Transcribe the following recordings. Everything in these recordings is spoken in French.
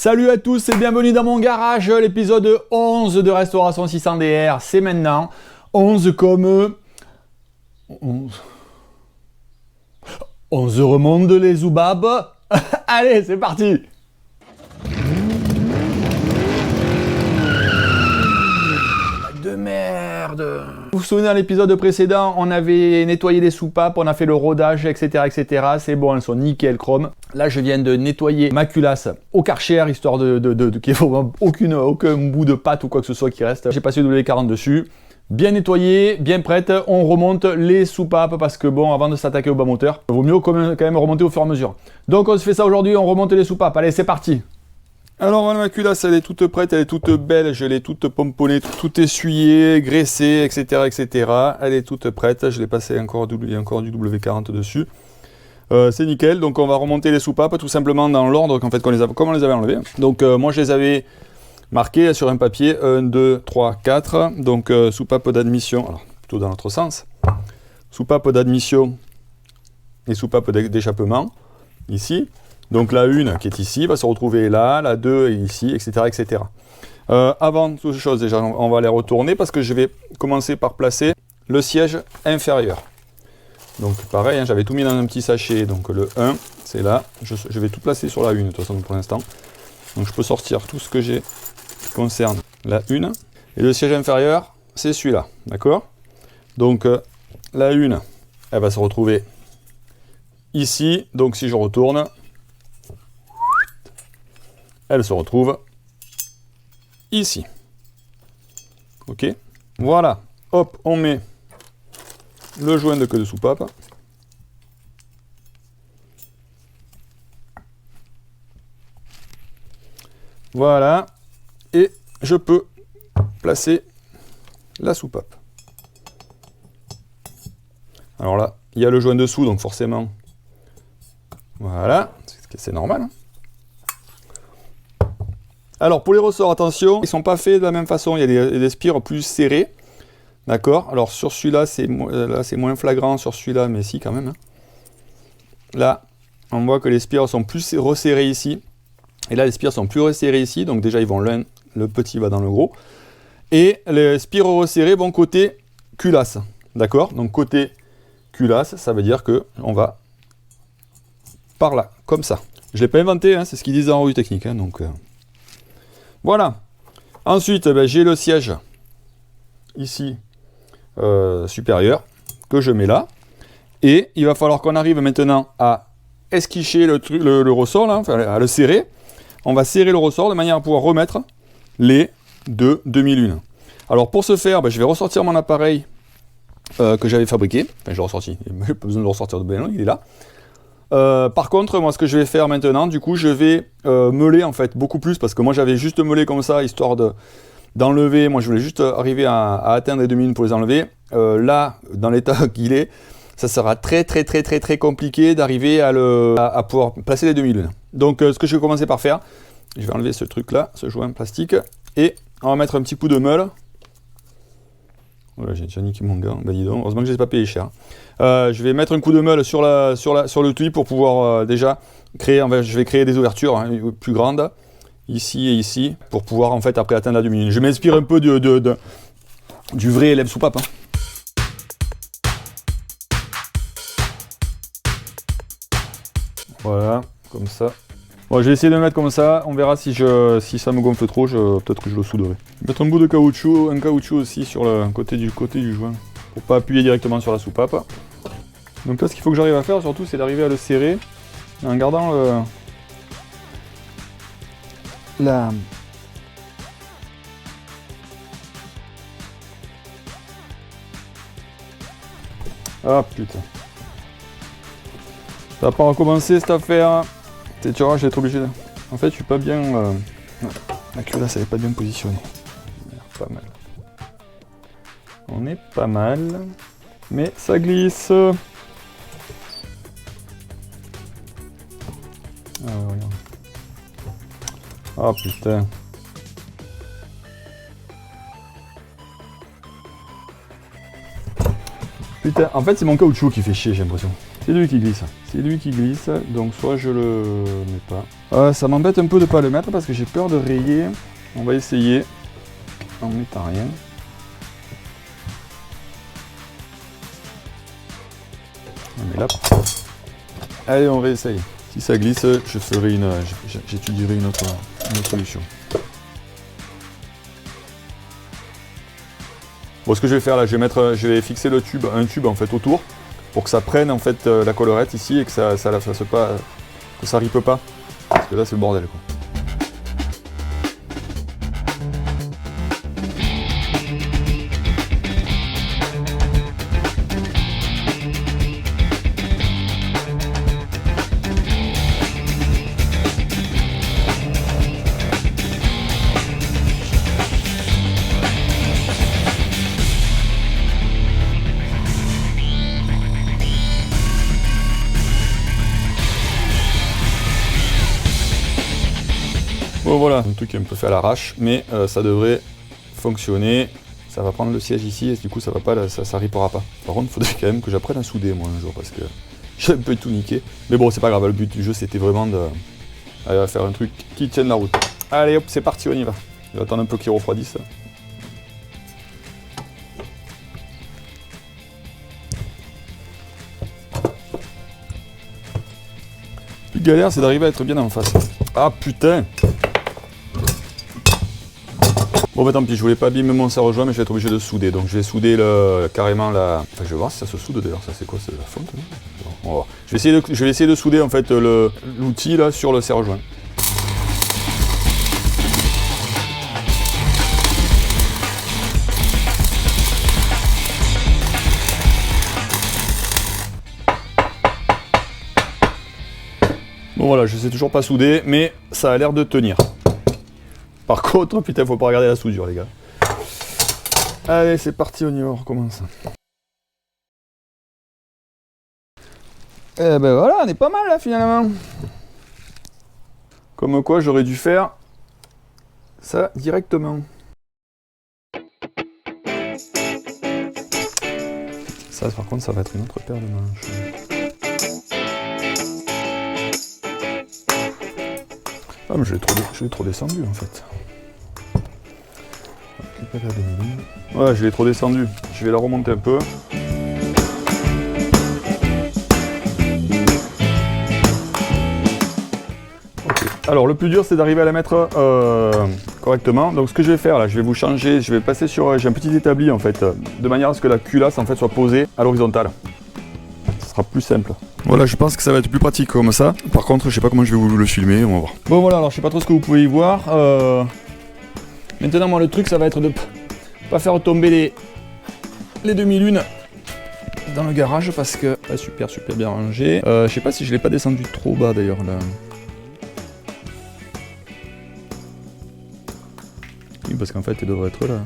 Salut à tous et bienvenue dans mon garage, l'épisode 11 de Restauration 600 DR, c'est maintenant. 11 comme... 11 remonte les zoubabs. Allez, c'est parti. De merde. Vous vous souvenez, dans l'épisode précédent, on avait nettoyé les soupapes, on a fait le rodage, etc. etc. C'est bon, elles sont nickel chrome. Là, je viens de nettoyer ma culasse au Karcher, histoire qu'il n'y ait aucun bout de pâte ou quoi que ce soit qui reste. J'ai passé le W40 dessus. Bien nettoyé, bien prête. On remonte les soupapes parce que bon, avant de s'attaquer au bas moteur, il vaut mieux quand même remonter au fur et à mesure. Donc on se fait ça aujourd'hui, on remonte les soupapes. Allez, c'est parti. Alors voilà, ma culasse, elle est toute prête, elle est toute belle, je l'ai toute pomponnée, tout essuyé, graissé, etc., etc. Elle est toute prête, je l'ai passé encore, il y a encore du W40 dessus. C'est nickel, donc on va remonter les soupapes tout simplement dans l'ordre qu'en fait, comme on les avait enlevées. Donc moi je les avais marquées sur un papier, 1, 2, 3, 4. Donc soupape d'admission, alors plutôt dans l'autre sens. Soupape d'admission et soupape d'échappement, ici. Donc la 1 qui est ici va se retrouver là, la 2 est ici, etc. etc. Avant toute chose, déjà, on va les retourner parce que je vais commencer par placer le siège inférieur. Donc pareil, hein, j'avais tout mis dans un petit sachet, donc le 1, c'est là. Je vais tout placer sur la 1 de toute façon pour l'instant. Donc je peux sortir tout ce que j'ai qui concerne la 1. Et le siège inférieur, c'est celui-là, d'accord? Donc la 1, elle va se retrouver ici. Donc si je retourne, elle se retrouve ici. Ok, voilà. Hop, on met le joint de queue de soupape. Voilà. Et je peux placer la soupape. Alors là, il y a le joint dessous, donc forcément, voilà, c'est normal. Alors pour les ressorts, attention, ils ne sont pas faits de la même façon, il y a des spires plus serrés, d'accord? Alors sur celui-là, c'est moins flagrant, sur celui-là, mais si quand même. Hein. Là, on voit que les spires sont plus resserrées ici, et là les spires sont plus resserrées ici, donc déjà ils vont l'un, le petit va dans le gros, et les spires resserrées vont côté culasse, d'accord? Donc côté culasse, ça veut dire que on va par là, comme ça. Je ne l'ai pas inventé, hein, c'est ce qu'ils disent en revue technique, hein, donc... Voilà. Ensuite, j'ai le siège ici supérieur que je mets là. Et il va falloir qu'on arrive maintenant à esquicher le ressort, là, enfin, à le serrer. On va serrer le ressort de manière à pouvoir remettre les deux demi-lunes. Alors pour ce faire, je vais ressortir mon appareil que j'avais fabriqué. Enfin, je l'ai ressorti. Je n'ai pas besoin de le ressortir de bien, il est là. Par contre, moi, ce que je vais faire maintenant, du coup, je vais meuler en fait beaucoup plus parce que moi, j'avais juste meulé comme ça, histoire d'enlever. Moi, je voulais juste arriver à atteindre les demi-lunes pour les enlever. Là, dans l'état qu'il est, ça sera très compliqué d'arriver à pouvoir placer les demi-lunes. Donc, ce que je vais commencer par faire, je vais enlever ce truc-là, ce joint plastique, et on va mettre un petit coup de meule. Voilà, j'ai déjà niqué mon gant, dis donc, heureusement que je n'ai pas payé cher. Je vais mettre un coup de meule sur le tuyau pour pouvoir déjà créer, je vais créer des ouvertures plus grandes, ici et ici, pour pouvoir en fait après atteindre la demi-lune. Je m'inspire un peu du vrai lève soupape. Hein. Voilà, comme ça. Bon, je vais essayer de le mettre comme ça, on verra si ça me gonfle trop, peut-être que je le souderai. Je vais mettre un bout de caoutchouc, un caoutchouc aussi sur le côté du joint, pour pas appuyer directement sur la soupape. Donc là, ce qu'il faut que j'arrive à faire surtout, c'est d'arriver à le serrer en gardant Ah putain. Ça va pas recommencer cette affaire. Tu vois, je vais être obligé de... En fait, je suis pas bien... La culasse, elle est pas bien positionnée. Pas mal. On est pas mal. Mais ça glisse. Ah putain. Putain, en fait c'est mon caoutchouc qui fait chier, j'ai l'impression. C'est lui qui glisse, donc soit je le mets pas. Ça m'embête un peu de ne pas le mettre parce que j'ai peur de rayer. On va essayer en mettant rien. On met là. Allez, on réessaye. Si ça glisse, j'étudierai une autre solution. Bon, ce que je vais faire là, je vais fixer un tube en fait autour pour que ça prenne en fait la collerette ici et que ça fasse pas, que ça ripe pas. Parce que là c'est le bordel quoi. Bon voilà, un truc qui est un peu fait à l'arrache, mais ça devrait fonctionner. Ça va prendre le siège ici et du coup ça va pas, ça ripera pas. Par contre, il faudrait quand même que j'apprenne à souder moi un jour parce que j'ai un peu tout niqué. Mais bon, c'est pas grave, le but du jeu c'était vraiment de faire un truc qui tienne la route. Allez hop, c'est parti, on y va. Je vais attendre un peu qu'il refroidisse. Le plus galère, c'est d'arriver à être bien en face. Ah putain! Bon bah tant pis, je voulais pas abîmer mon serre-joint, mais je vais être obligé de souder. Donc je vais souder carrément la... Enfin je vais voir si ça se soude d'ailleurs, ça c'est quoi, c'est la fonte non? On va voir. Je vais essayer de souder en fait l'outil là sur le serre-joint. Bon voilà, je sais toujours pas souder, mais ça a l'air de tenir. Par contre, putain, faut pas regarder la soudure, les gars. Allez, c'est parti, on y va, on recommence. Eh ben voilà, on est pas mal là, finalement. Comme quoi, j'aurais dû faire ça directement. Ça, par contre, ça va être une autre paire de manches. Ah, mais je l'ai trop descendu, en fait. Ouais, je l'ai trop descendu. Je vais la remonter un peu. Okay. Alors le plus dur c'est d'arriver à la mettre correctement. Donc ce que je vais faire là, je vais vous changer, je vais passer sur... J'ai un petit établi en fait, de manière à ce que la culasse en fait soit posée à l'horizontale. Ce sera plus simple. Voilà, je pense que ça va être plus pratique comme ça. Par contre, je sais pas comment je vais vous le filmer, on va voir. Bon voilà, alors je sais pas trop ce que vous pouvez y voir. Maintenant moi le truc ça va être de pas faire tomber les demi-lunes dans le garage parce que super bien rangé. Je sais pas si je l'ai pas descendu trop bas d'ailleurs là. Oui parce qu'en fait elle devrait être là.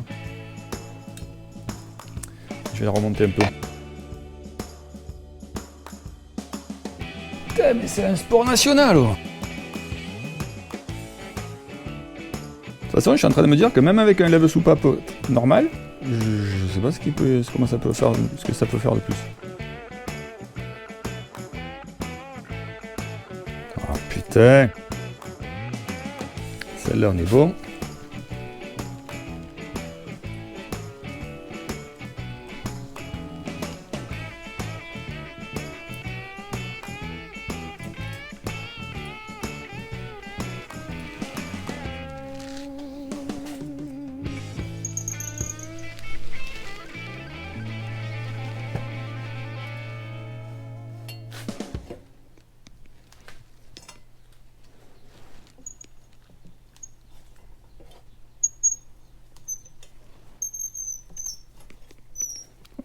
Je vais la remonter un peu. Putain mais c'est un sport national oh. De toute façon, je suis en train de me dire que même avec un lève-soupape normal, je sais pas comment ça peut faire, ce que ça peut faire de plus. Ah putain! Celle-là, on est bon.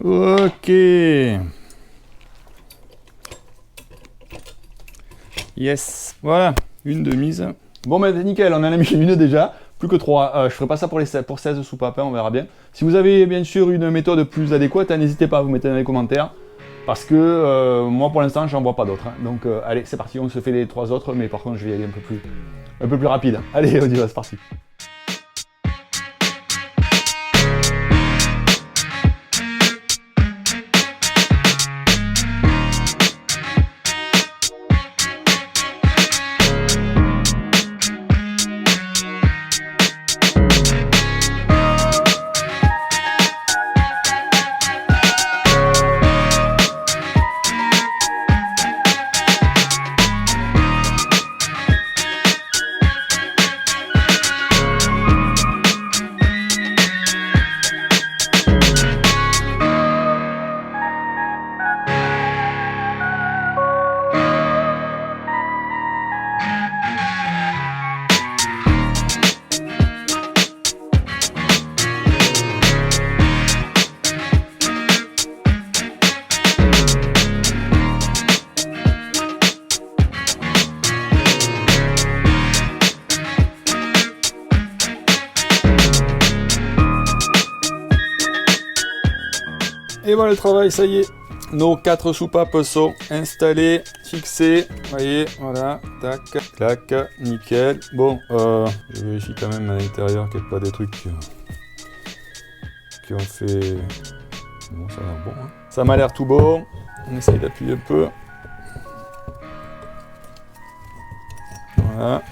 Ok. Yes. Voilà, une de mise. Bon, ben nickel, on en a mis une déjà. Plus que 3. Je ferai pas ça pour 16 soupapes, on verra bien. Si vous avez bien sûr une méthode plus adéquate, n'hésitez pas à vous mettre dans les commentaires. Parce que moi pour l'instant j'en vois pas d'autres. Hein. Donc allez, c'est parti, on se fait les 3 autres, mais par contre je vais y aller un peu plus rapide. Allez, on y va, c'est parti. Et voilà le travail, ça y est. Nos 4 soupapes sont installées, fixées. Vous voyez, voilà, tac, clac, nickel. Bon, je vérifie quand même à l'intérieur qu'il n'y ait pas des trucs qui ont fait... Bon, ça a l'air bon. Hein. Ça m'a l'air tout bon. On essaye d'appuyer un peu. Voilà.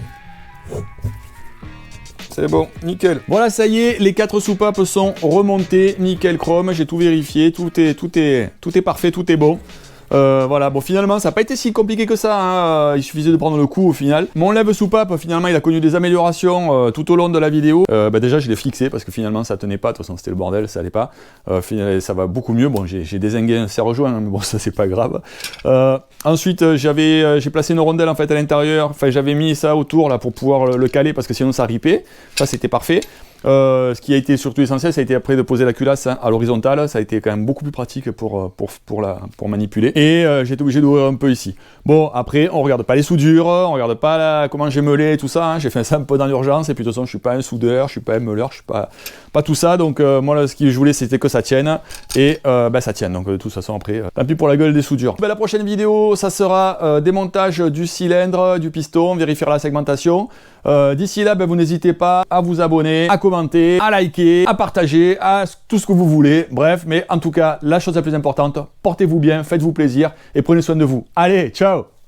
C'est bon, nickel. Voilà, ça y est, les 4 soupapes sont remontées, nickel chrome, j'ai tout vérifié, tout est parfait, tout est bon. Voilà, bon finalement ça n'a pas été si compliqué que ça, hein. Il suffisait de prendre le coup au final. Mon lève-soupape finalement il a connu des améliorations tout au long de la vidéo. Déjà je l'ai fixé parce que finalement ça tenait pas, de toute façon c'était le bordel, ça allait pas. Ça va beaucoup mieux, bon j'ai dézingué un serre-joint, hein, mais bon ça c'est pas grave. Ensuite j'ai placé une rondelle en fait à l'intérieur, enfin j'avais mis ça autour là pour pouvoir le caler parce que sinon ça ripait, ça c'était parfait. Ce qui a été surtout essentiel, ça a été après de poser la culasse à l'horizontale, ça a été quand même beaucoup plus pratique pour manipuler. Et j'ai été obligé d'ouvrir un peu ici. Bon, après, on regarde pas les soudures, on regarde pas comment j'ai meulé tout ça, hein. J'ai fait ça un peu dans l'urgence, et puis de toute façon, je suis pas un soudeur, je suis pas un meuleur, je suis pas tout ça, donc moi, là, ce que je voulais, c'était que ça tienne, et ça tienne, donc de toute façon, après, tant pis pour la gueule des soudures. La prochaine vidéo, ça sera démontage du cylindre, du piston, vérifier la segmentation. D'ici là, vous n'hésitez pas à vous abonner, à commenter, à liker, à partager, à tout ce que vous voulez. Bref, mais en tout cas, la chose la plus importante, portez-vous bien, faites-vous plaisir et prenez soin de vous. Allez, ciao!